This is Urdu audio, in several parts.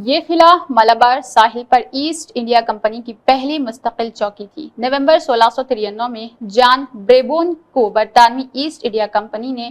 یہ قلعہ ملبار ساحل پر ایسٹ انڈیا کمپنی کی پہلی مستقل چوکی تھی۔ نومبر 1693 میں جان بریبون کو برطانوی ایسٹ انڈیا کمپنی نے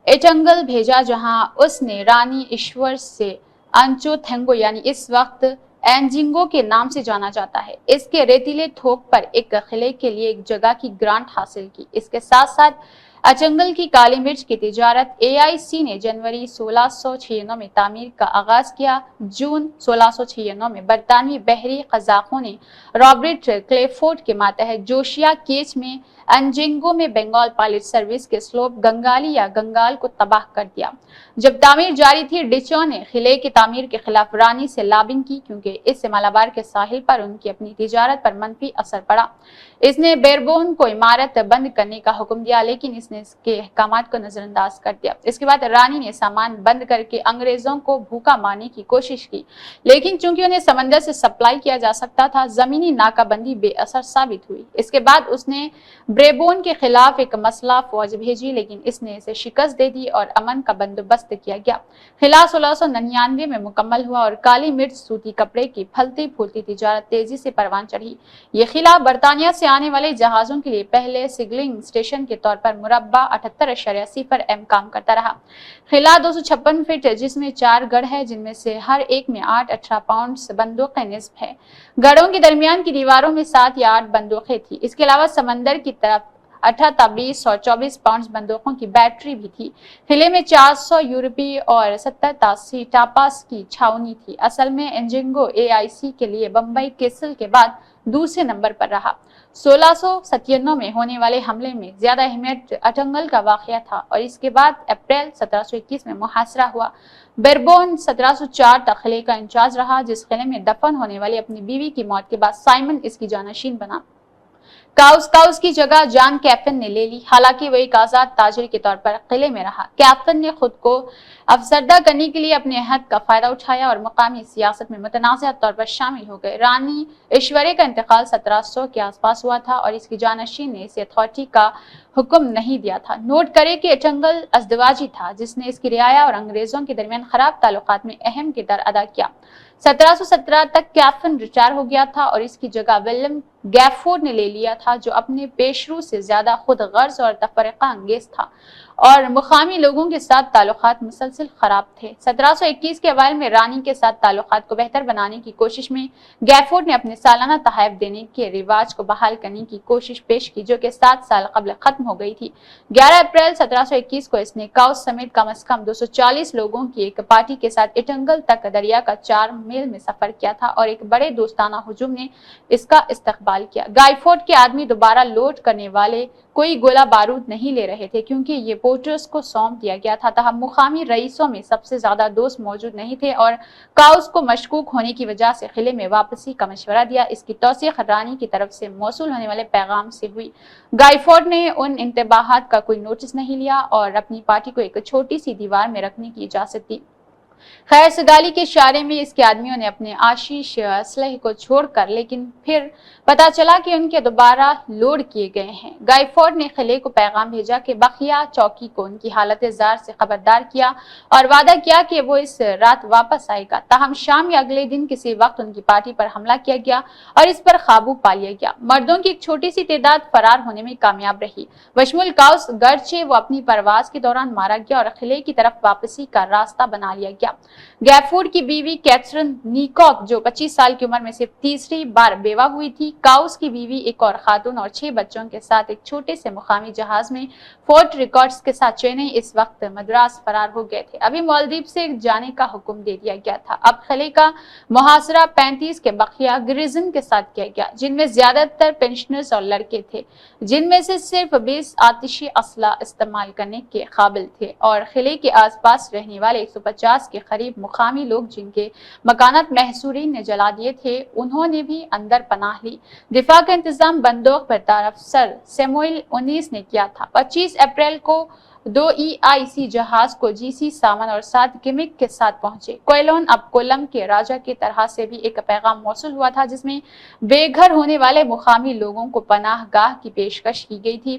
ایٹنگل بھیجا، جہاں اس نے رانی ایشور سے انچو تھنگو یعنی اس وقت اینجنگو کے نام سے جانا جاتا ہے، اس کے ریتیلے تھوک پر ایک قلعے کے لیے ایک جگہ کی گرانٹ حاصل کی۔ اس کے ساتھ ساتھ اچنگل کی کالی مرچ کی تجارت AIC نے جنوری 1696 میں تعمیر کا آغاز کیا۔ جون 1696 میں برطانوی بحری قزاقوں نے رابرٹ کلیفورڈ کے ماتحت جوشیا کیچ میں انجنگو میں بنگال پائلٹ سروس کے سلوپ گنگالی یا گنگال کو تباہ کر دیا۔ جب تعمیر جاری تھی، ڈچوں نے قلعے کی تعمیر کے خلاف رانی سے لابنگ کی، کیونکہ اس سے مالابار کے ساحل پر ان کی اپنی تجارت پر منفی اثر پڑا۔ اس نے بیربون کو عمارت بند کرنے کا حکم دیا، لیکن اس نے اس کے احکامات کو نظر انداز کر دیا۔ اس کے بعد رانی نے سامان بند کر کے انگریزوں کو بھوکا مارنے کی کوشش کی، لیکن چونکہ انہیں سمندر سے سپلائی کیا جا سکتا تھا، زمینی ناکہ بندی بے اثر ثابت ہوئی۔ اس کے بعد اس نے بریبون کے خلاف ایک مسلح فوج بھیجی، لیکن اس نے اسے شکست دے دی اور امن کا بندوبست کیا گیا۔ قلعہ 1699 میں مکمل ہوا اور کالی مرچ سوتی کپڑے کی پھلتی پھولتی تجارت تیزی سے پروان چڑھی۔ یہ قلعہ برطانیہ سے آنے والے جہازوں کے لیے پہلے سگنلنگ اسٹیشن کے طور پر مربع 78.0 m کام کرتا رہا۔ قلعہ 256 فٹ جس میں 4 گڑھ ہے، جن میں سے ہر ایک میں 8-18 پاؤنڈز بندوقیں نصب ہے۔ گڑھوں کے درمیان کی دیواروں میں 7 یا 8 بندوقیں تھیں۔ اس کے علاوہ سمندر کی طرف 18 تا 20 اور 24 پاؤنڈز بندوقوں کی بیٹری بھی تھی۔ قلعے میں 400 یورپی اور 70 تا 80 ٹاپاس کی چھاؤنی تھی۔ اصل میں انجنگو AIC کے لیے بمبئی کیسل کے بعد دوسرے نمبر پر رہا۔ 1697 میں ہونے والے حملے میں زیادہ اہمیت اٹنگل کا واقعہ تھا اور اس کے بعد اپریل 1721 میں محاصرہ ہوا۔ بیربون 1704 تک قلعے کا انچارج رہا، جس قلعے میں دفن ہونے والی اپنی بیوی کی موت کے بعد سائمن اس کی جانشین بنا۔ کاؤس کی جگہ جان کیپٹن نے لے لی، حالانکہ وہ ایک آزاد تاجر کے طور پر قلعے میں رہا۔ کیپٹن نے خود کو افسردہ کرنے کے لیے اپنے عہد کا فائدہ اٹھایا اور مقامی سیاست میں متنازع طور پر شامل ہو گئے۔ رانی ایشوری کا انتقال 1700 کے آس پاس ہوا تھا اور اس کی جانشین نے اسے اتھارٹی کا حکم نہیں دیا تھا۔ نوٹ کریں کہ اٹنگل ازدواجی تھا، جس نے اس کی رعایا اور انگریزوں کے درمیان خراب تعلقات میں اہم کردار ادا کیا۔ 1717 تک کیپٹن ریٹائر ہو گیا تھا اور اس کی جگہ ولیم گیفورڈ نے لے لیا تھا، جو اپنے پیشرو سے زیادہ خود غرض اور تفرقہ انگیز تھا اور مقامی لوگوں کے ساتھ تعلقات مسلسل خراب تھے۔ 1721 کے اوائل میں رانی کے ساتھ تعلقات کو بہتر بنانے کی کوشش میں گیفورڈ نے اپنے سالانہ تحائف دینے کے رواج کو بحال کرنے کی کوشش پیش کی، جو کہ 7 سال قبل ختم ہو گئی تھی۔ 11 اپریل 1721 کو اس نے کاؤس سمیت کم از کم 240 لوگوں کی ایک پارٹی کے ساتھ اٹنگل تک دریا کا 4 میل میں سفر کیا تھا اور ایک بڑے دوستانہ ہجوم نے اس کا استقبال کیا۔ گائیفورڈ کے آدمی دوبارہ لوٹ کرنے والے کوئی گولہ بارود نہیں لے رہے تھے، کیونکہ یہ پورٹرز کو سونپ دیا گیا تھا۔ تاہم مقامی رئیسوں میں سب سے زیادہ دوست موجود نہیں تھے اور کاؤس کو مشکوک ہونے کی وجہ سے قلعے میں واپسی کا مشورہ دیا۔ اس کی توثیق رانی کی طرف سے موصول ہونے والے پیغام سے ہوئی۔ گائیفورڈ نے ان انتباہات کا کوئی نوٹس نہیں لیا اور اپنی پارٹی کو ایک چھوٹی سی دیوار میں رکھنے کی اجازت دی۔ خیر سگالی کے اشارے میں اس کے آدمیوں نے اپنے آشیش اسلحے کو چھوڑ کر، لیکن پھر پتہ چلا کہ ان کے دوبارہ لوڈ کیے گئے ہیں۔ گائیفورڈ نے قلعے کو پیغام بھیجا کہ بقیہ چوکی کو ان کی حالت زار سے خبردار کیا اور وعدہ کیا کہ وہ اس رات واپس آئے گا۔ تاہم شام یا اگلے دن کسی وقت ان کی پارٹی پر حملہ کیا گیا اور اس پر قابو پا لیا گیا۔ مردوں کی ایک چھوٹی سی تعداد فرار ہونے میں کامیاب رہی، بشمول کاؤس، گرچہ وہ اپنی پرواز کے دوران مارا گیا اور قلعے کی طرف واپسی کا راستہ بنا لیا گیا۔ گیفورڈ کی بیوی کیتھرین نیکوک، جو 25 سال کی عمر میں صرف تیسری بار بیوہ ہوئی تھی، کاؤس کی بیوی، ایک اور خاتون اور 6 بچوں کے ساتھ ایک چھوٹے سے مقامی جہاز میں فورٹ ریکارڈز کے ساتھ چینئی اس وقت مدراس فرار ہو گئے تھے۔ ابھی مالدیپ سے جانے کا حکم دے دیا گیا تھا۔ اب قلعے کا محاصرہ 35 کے بقیہ گریزن کے ساتھ کیا گیا، جن میں زیادہ تر پینشنرز اور لڑکے تھے، جن میں سے صرف 20 آتشی اسلحہ استعمال کرنے کے قابل تھے، اور قلعے کے آس پاس رہنے والے 150 کے قریب مقامی لوگ جن کے مکانات محصورین نے جلا دیے تھے، انہوں نے بھی اندر پناہ لی۔ دفاع کا انتظام بندوق بردار افسر سیموئل اونیس نے کیا تھا۔ 25 اپریل کو 2 EIC جہاز کو GC سامن اور 7 گمک کے ساتھ پہنچے۔ کوئلون اب کولم کے راجا کی طرح سے بھی ایک پیغام موصول ہوا تھا، جس میں بے گھر ہونے والے مقامی لوگوں کو پناہ گاہ کی پیشکش کی گئی تھی۔